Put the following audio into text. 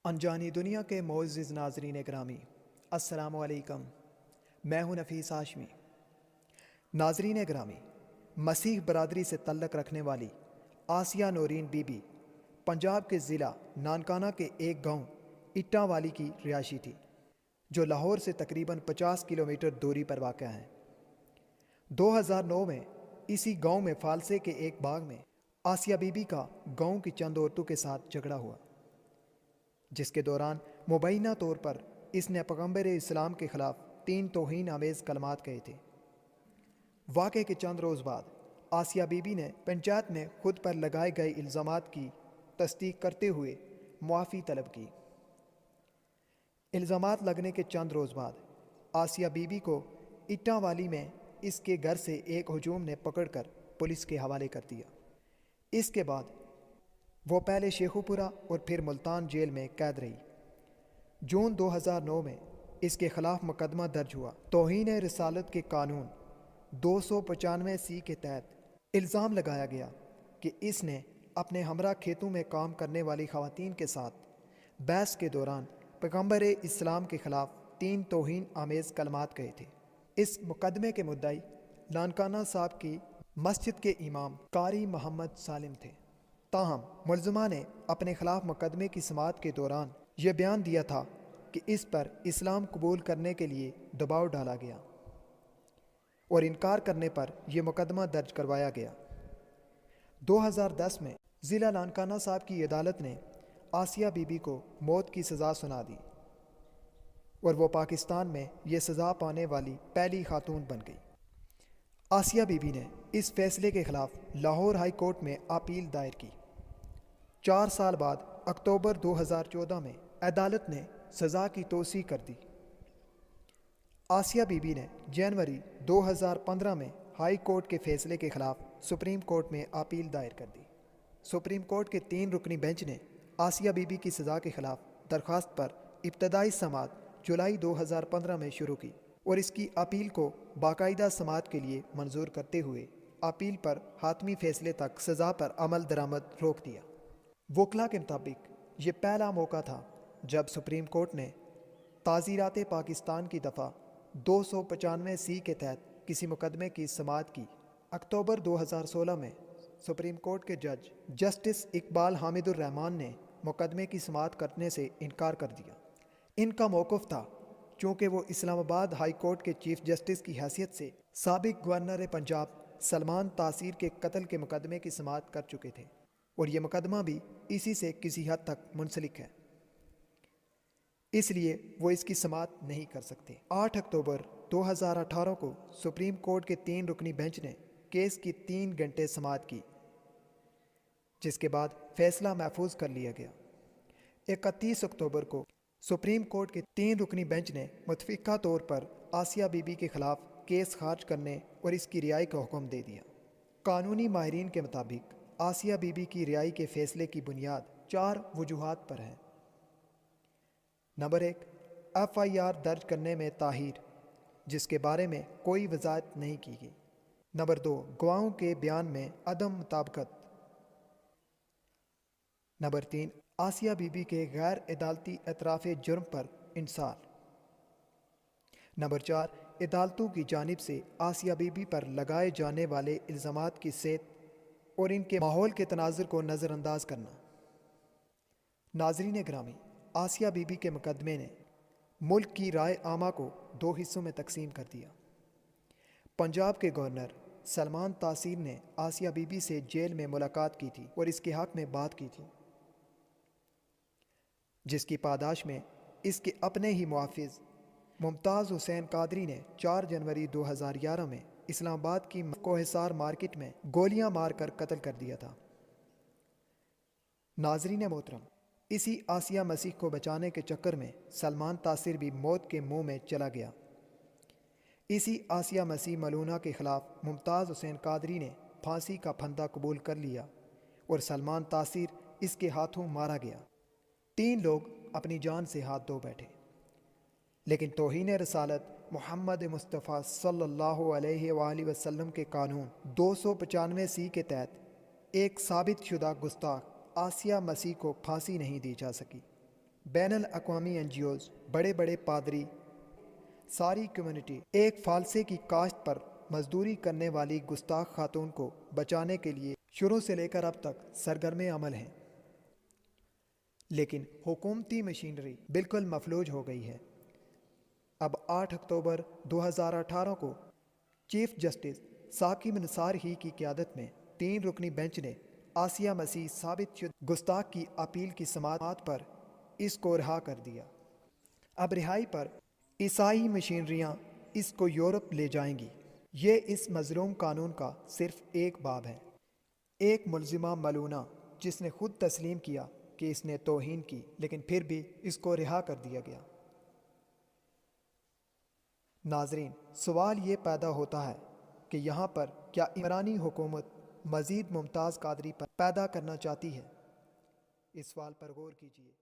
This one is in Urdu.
انجانی دنیا کے معزز ناظرین گرامی، السلام علیکم۔ میں ہوں نفیس ہاشمی۔ ناظرین گرامی، مسیح برادری سے تعلق رکھنے والی آسیہ نورین بی بی پنجاب کے ضلع نانکانہ کے ایک گاؤں اٹاں والی کی رہائشی تھی، جو لاہور سے تقریباً 50 کلومیٹر دوری پر واقع ہے۔ 2009 میں اسی گاؤں میں فالسے کے ایک باغ میں آسیہ بی بی کا گاؤں کی چند عورتوں کے ساتھ جھگڑا ہوا، جس کے دوران مبینہ طور پر اس نے پیغمبر اسلام کے خلاف 3 توہین آمیز کلمات کہے تھے۔ واقعے کے چند روز بعد آسیہ بی بی نے پنچایت میں خود پر لگائے گئے الزامات کی تصدیق کرتے ہوئے معافی طلب کی۔ الزامات لگنے کے چند روز بعد آسیہ بی بی کو اٹاں والی میں اس کے گھر سے ایک ہجوم نے پکڑ کر پولیس کے حوالے کر دیا۔ اس کے بعد وہ پہلے شیخوپورہ اور پھر ملتان جیل میں قید رہی۔ جون 2009 میں اس کے خلاف مقدمہ درج ہوا۔ توہین رسالت کے قانون 295 کے تحت الزام لگایا گیا کہ اس نے اپنے ہمراہ کھیتوں میں کام کرنے والی خواتین کے ساتھ بحث کے دوران پیغمبر اسلام کے خلاف 3 توہین آمیز کلمات کہے تھے۔ اس مقدمے کے مدعی نانکانہ صاحب کی مسجد کے امام قاری محمد سالم تھے، تاہم ملزمہ نے اپنے خلاف مقدمے کی سماعت کے دوران یہ بیان دیا تھا کہ اس پر اسلام قبول کرنے کے لیے دباؤ ڈالا گیا، اور انکار کرنے پر یہ مقدمہ درج کروایا گیا۔ 2010 میں ضلع نانکانہ صاحب کی عدالت نے آسیہ بی بی کو موت کی سزا سنا دی، اور وہ پاکستان میں یہ سزا پانے والی پہلی خاتون بن گئی۔ آسیہ بی بی نے اس فیصلے کے خلاف لاہور ہائی کورٹ میں اپیل دائر کی۔ 4 سال بعد اکتوبر 2014 میں عدالت نے سزا کی توسیع کر دی۔ آسیہ بی بی نے جنوری 2015 میں ہائی کورٹ کے فیصلے کے خلاف سپریم کورٹ میں اپیل دائر کر دی۔ سپریم کورٹ کے 3 رکنی بینچ نے آسیہ بی بی کی سزا کے خلاف درخواست پر ابتدائی سماعت جولائی 2015 میں شروع کی، اور اس کی اپیل کو باقاعدہ سماعت کے لیے منظور کرتے ہوئے اپیل پر حتمی فیصلے تک سزا پر عمل درآمد روک دیا۔ وکلاء کے مطابق یہ پہلا موقع تھا جب سپریم کورٹ نے تعزیرات پاکستان کی دفعہ 295 کے تحت کسی مقدمے کی سماعت کی۔ اکتوبر 2016 میں سپریم کورٹ کے جج جسٹس اقبال حامد الرحمان نے مقدمے کی سماعت کرنے سے انکار کر دیا۔ ان کا موقف تھا چونکہ وہ اسلام آباد ہائی کورٹ کے چیف جسٹس کی حیثیت سے سابق گورنر پنجاب سلمان تاثیر کے قتل کے مقدمے کی سماعت کر چکے تھے، اور یہ مقدمہ بھی اسی سے کسی حد تک منسلک ہے، اس لیے وہ اس کی سماعت نہیں کر سکتے۔ 8 اکتوبر 2018 کو سپریم کورٹ کے 3 رکنی بینچ نے کیس کی 3 گھنٹے سماعت کی، جس کے بعد فیصلہ محفوظ کر لیا گیا۔ 31 اکتوبر کو سپریم کورٹ کے 3 رکنی بینچ نے متفقہ طور پر آسیہ بی بی کے خلاف کیس خارج کرنے اور اس کی رہائی کا حکم دے دیا۔ قانونی ماہرین کے مطابق آسیہ بی بی کی رہائی کے فیصلے کی بنیاد 4 وجوہات پر ہے۔ نمبر 1، ایف آئی آر درج کرنے میں تاخیر، جس کے بارے میں کوئی وضاحت نہیں کی گئی۔ نمبر 2، گواہوں کے بیان میں عدم مطابقت۔ نمبر 3، آسیہ بی بی کے غیر عدالتی اعتراف جرم پر انصار۔ نمبر 4، عدالتوں کی جانب سے آسیہ بی بی پر لگائے جانے والے الزامات کی صحت اور ان کے ماحول کے تناظر کو نظر انداز کرنا۔ ناظرین گرامی، آسیہ بی بی کے مقدمے نے ملک کی رائے عامہ کو 2 حصوں میں تقسیم کر دیا۔ پنجاب کے گورنر سلمان تاثیر نے آسیہ بی بی سے جیل میں ملاقات کی تھی اور اس کے حق میں بات کی تھی، جس کی پاداش میں اس کے اپنے ہی محافظ ممتاز حسین قادری نے 4 جنوری 2011 میں اسلام آباد کی کوہسار مارکیٹ میں گولیاں مار کر قتل کر دیا تھا۔ ناظرین محترم، اسی آسیہ مسیح کو بچانے کے چکر میں سلمان تاثیر بھی موت کے منہ میں چلا گیا۔ اسی آسیہ مسیح ملونہ کے خلاف ممتاز حسین قادری نے پھانسی کا پھندہ قبول کر لیا اور سلمان تاثیر اس کے ہاتھوں مارا گیا۔ 3 لوگ اپنی جان سے ہاتھ دھو بیٹھے، لیکن توہین رسالت محمد مصطفیٰ صلی اللہ علیہ وآلہ وسلم کے قانون 295 کے تحت ایک ثابت شدہ گستاخ آسیہ مسیح کو پھانسی نہیں دی جا سکی۔ بین الاقوامی NGOs، بڑے بڑے پادری، ساری کمیونٹی ایک فالسے کی کاشت پر مزدوری کرنے والی گستاخ خاتون کو بچانے کے لیے شروع سے لے کر اب تک سرگرم عمل ہیں، لیکن حکومتی مشینری بالکل مفلوج ہو گئی ہے۔ اب 8 اکتوبر 2018 کو چیف جسٹس ثاقب نثار ہی کی قیادت میں 3 رکنی بینچ نے آسیہ مسیح ثابت شدہ گستاخ کی اپیل کی سماعت پر اس کو رہا کر دیا۔ اب رہائی پر عیسائی مشینریاں اس کو یورپ لے جائیں گی۔ یہ اس مظلوم قانون کا صرف ایک باب ہے، ایک ملزمہ ملونہ جس نے خود تسلیم کیا کہ اس نے توہین کی، لیکن پھر بھی اس کو رہا کر دیا گیا۔ ناظرین، سوال یہ پیدا ہوتا ہے کہ یہاں پر کیا عمرانی حکومت مزید ممتاز قادری پیدا کرنا چاہتی ہے؟ اس سوال پر غور کیجیے۔